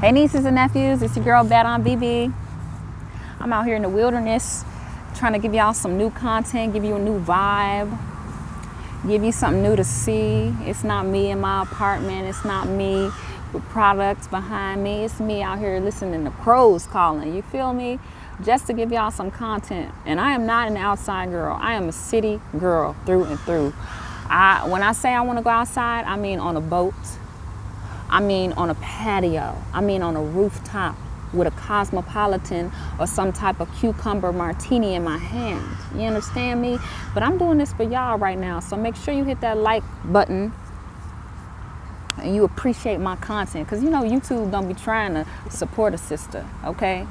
Hey nieces and nephews, it's your girl Bad on BB. I'm out here in the wilderness trying to give y'all some new content, give you a new vibe, give you something new to see. It's not me in my apartment, it's not me with products behind me, it's me out here listening to crows calling, you feel me? Just to give y'all some content. And I am not an outside girl, I am a city girl through and through. When I say I want to go outside, I mean on a boat, I mean on a patio, I mean on a rooftop with a cosmopolitan or some type of cucumber martini in my hand. You understand me? But I'm doing this for y'all right now, so make sure you hit that like button and you appreciate my content, because you know YouTube don't be trying to support a sister, okay?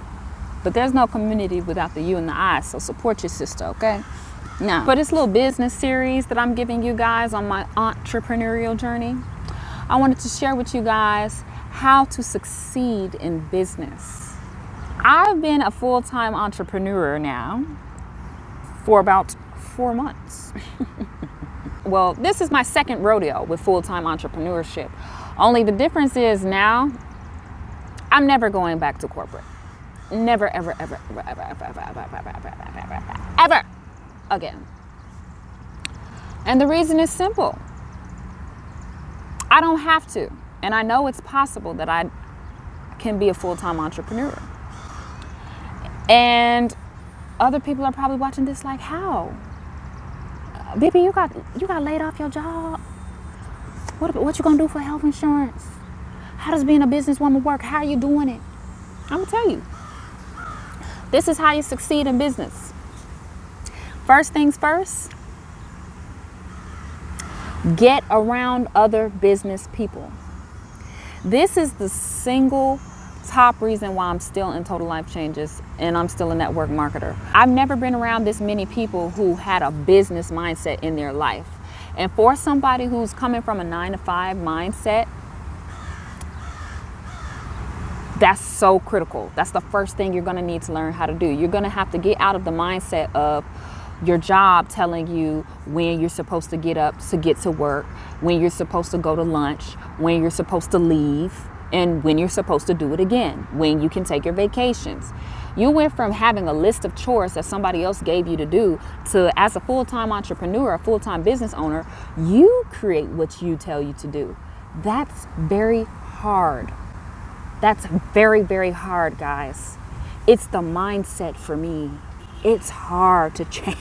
But there's no community without the you and the I, so support your sister, okay? Now, for this little business series that I'm giving you guys on my entrepreneurial journey, I wanted to share with you guys how to succeed in business. I've been a full-time entrepreneur now for about 4 months. Well, this is my second rodeo with full-time entrepreneurship. Only the difference is now I'm never going back to corporate. Never, ever, ever, ever, ever, ever, ever, ever, ever, ever, ever, ever, ever again. And the reason is simple. I don't have to, and I know it's possible that I can be a full-time entrepreneur. And other people are probably watching this like, how? Baby, you got laid off your job? What you gonna do for health insurance? How does being a businesswoman work? How are you doing it? I'm gonna tell you. This is how you succeed in business. First things first, get around other business people. This is the single top reason why I'm still in Total Life Changes and I'm still a network marketer. I've never been around this many people who had a business mindset in their life. And for somebody who's coming from a 9-to-5 mindset, that's so critical. That's the first thing you're gonna need to learn how to do. You're gonna have to get out of the mindset of your job telling you when you're supposed to get up to get to work, when you're supposed to go to lunch, when you're supposed to leave, and when you're supposed to do it again, when you can take your vacations. You went from having a list of chores that somebody else gave you to do to, as a full-time entrepreneur, a full-time business owner, you create what you tell you to do. That's very hard. That's very, very hard, guys. It's the mindset for me. It's hard to change.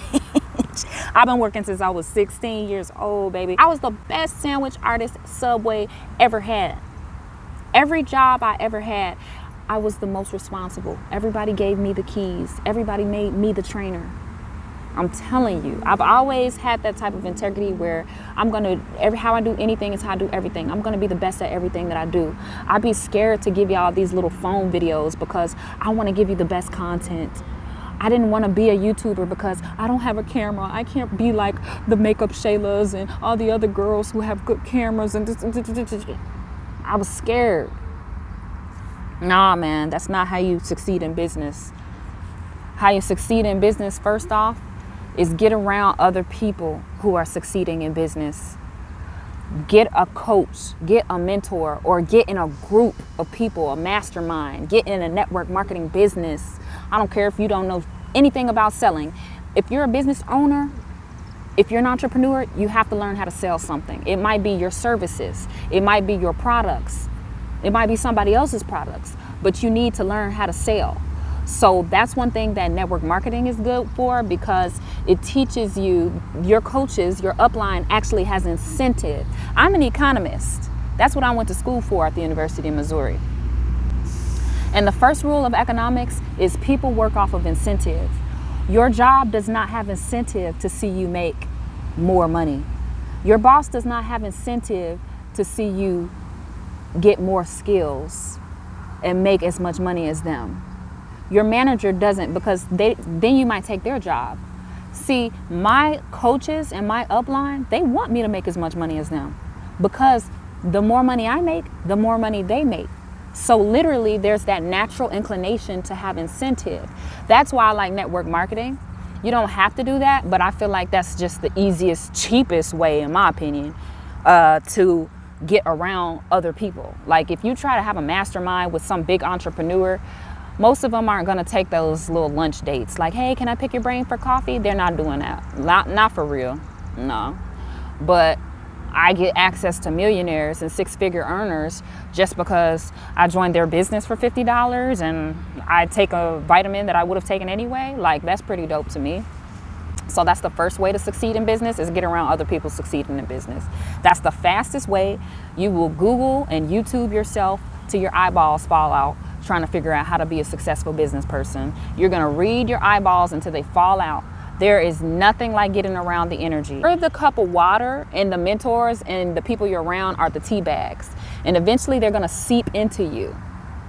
I've been working since I was 16 years old, baby. I was the best sandwich artist Subway ever had. Every job I ever had, I was the most responsible. Everybody gave me the keys. Everybody made me the trainer. I'm telling you, I've always had that type of integrity where how I do anything is how I do everything. I'm gonna be the best at everything that I do. I'd be scared to give y'all these little phone videos because I wanna give you the best content. I didn't want to be a YouTuber because I don't have a camera. I can't be like the makeup Shaylas and all the other girls who have good cameras and I was scared. Nah, man, that's not how you succeed in business. How you succeed in business, first off, is get around other people who are succeeding in business. Get a coach, get a mentor, or get in a group of people, a mastermind, get in a network marketing business. I don't care if you don't know anything about selling. If you're a business owner, if you're an entrepreneur, you have to learn how to sell something. It might be your services. It might be your products. It might be somebody else's products, but you need to learn how to sell. So that's one thing that network marketing is good for, because it teaches you, your coaches, your upline actually has incentive. I'm an economist. That's what I went to school for at the University of Missouri. And the first rule of economics is people work off of incentive. Your job does not have incentive to see you make more money. Your boss does not have incentive to see you get more skills and make as much money as them. Your manager doesn't, because then you might take their job. See, my coaches and my upline, they want me to make as much money as them, because the more money I make, the more money they make. So literally there's that natural inclination to have incentive. That's why I like network marketing. You don't have to do that, but I feel like that's just the easiest, cheapest way, in my opinion, to get around other people. Like if you try to have a mastermind with some big entrepreneur, most of them aren't going to take those little lunch dates. Like, hey, can I pick your brain for coffee? They're not doing that. Not for real. No. But I get access to millionaires and six-figure earners just because I joined their business for $50 and I take a vitamin that I would have taken anyway. Like, that's pretty dope to me. So that's the first way to succeed in business, is get around other people succeeding in business. That's the fastest way. You will Google and YouTube yourself till your eyeballs fall out trying to figure out how to be a successful business person. You're going to read your eyeballs until they fall out. There is nothing like getting around the energy. You're the cup of water, and the mentors and the people you're around are the tea bags. And eventually they're going to seep into you,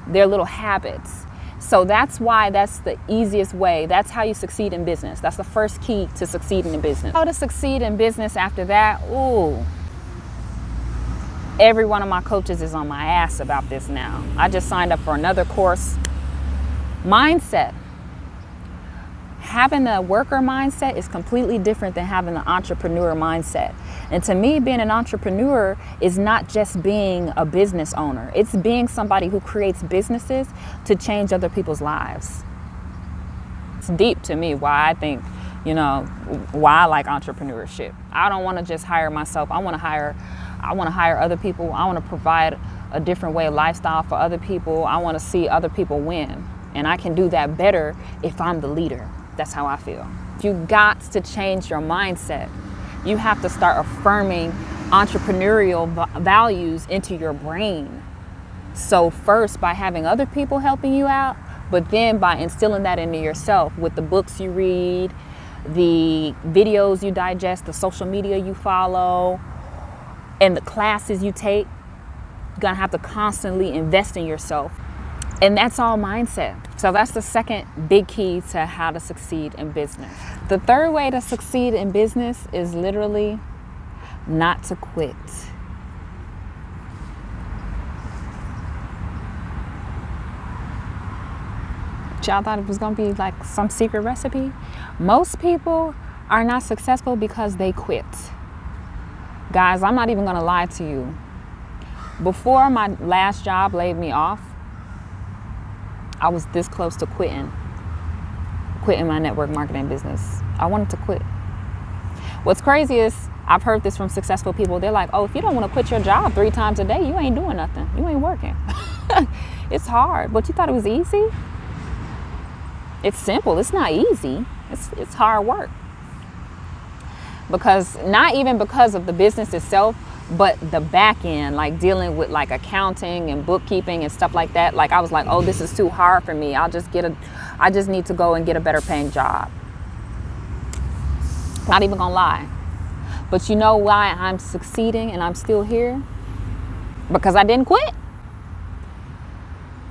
their little habits. So that's why that's the easiest way. That's how you succeed in business. That's the first key to succeeding in business. How to succeed in business after that? Ooh. Every one of my coaches is on my ass about this now. I just signed up for another course. Mindset. Having a worker mindset is completely different than having an entrepreneur mindset. And to me, being an entrepreneur is not just being a business owner. It's being somebody who creates businesses to change other people's lives. It's deep to me why I think, why I like entrepreneurship. I don't want to just hire myself. I want to hire other people. I want to provide a different way of lifestyle for other people. I want to see other people win. And I can do that better if I'm the leader. That's how I feel. You got to change your mindset. You have to start affirming entrepreneurial values into your brain. So first, by having other people helping you out, but then by instilling that into yourself with the books you read, the videos you digest, the social media you follow, and the classes you take. You're gonna have to constantly invest in yourself. And that's all mindset. So that's the second big key to how to succeed in business. The third way to succeed in business is literally not to quit. Y'all thought it was gonna be like some secret recipe? Most people are not successful because they quit. Guys, I'm not even gonna lie to you. Before my last job laid me off, I was this close to quitting my network marketing business. I wanted to quit. What's crazy is I've heard this from successful people. They're like, oh, if you don't want to quit your job 3 times a day, you ain't doing nothing. You ain't working. It's hard, but you thought it was easy? It's simple. It's not easy. It's hard work. Because not even because of the business itself, but the back end, like dealing with like accounting and bookkeeping and stuff like that. Like I was like, oh, this is too hard for me. I just need to go and get a better paying job. Not even gonna lie. But you know why I'm succeeding and I'm still here? Because I didn't quit.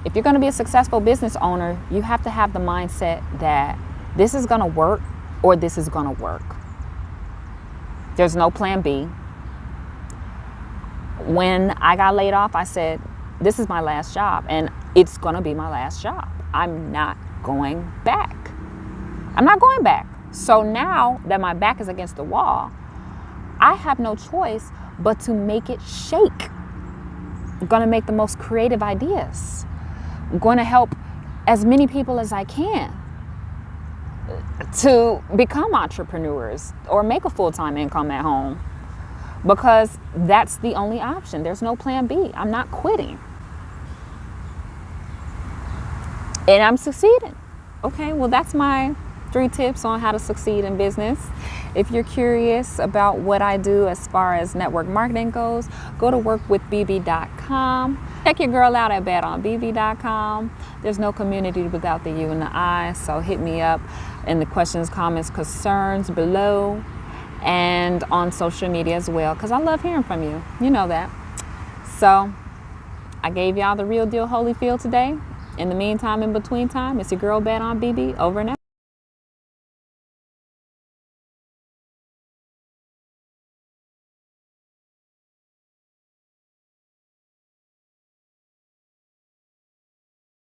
If you're gonna be a successful business owner, you have to have the mindset that this is gonna work or this is gonna work. There's no plan B. When I got laid off, I said, this is my last job and it's gonna be my last job. I'm not going back. I'm not going back. So now that my back is against the wall, I have no choice but to make it shake. I'm gonna make the most creative ideas. I'm gonna help as many people as I can to become entrepreneurs or make a full-time income at home. Because that's the only option. There's no plan B. I'm not quitting. And I'm succeeding. Okay, well, that's my 3 tips on how to succeed in business. If you're curious about what I do as far as network marketing goes, go to workwithbb.com. Check your girl out at betonbb.com. There's no community without the you and the I, so hit me up in the questions, comments, concerns below. And on social media as well, because I love hearing from you. You know that. So I gave y'all the real deal Holyfield today. In the meantime, in between time, it's your girl Betonbb, over and out.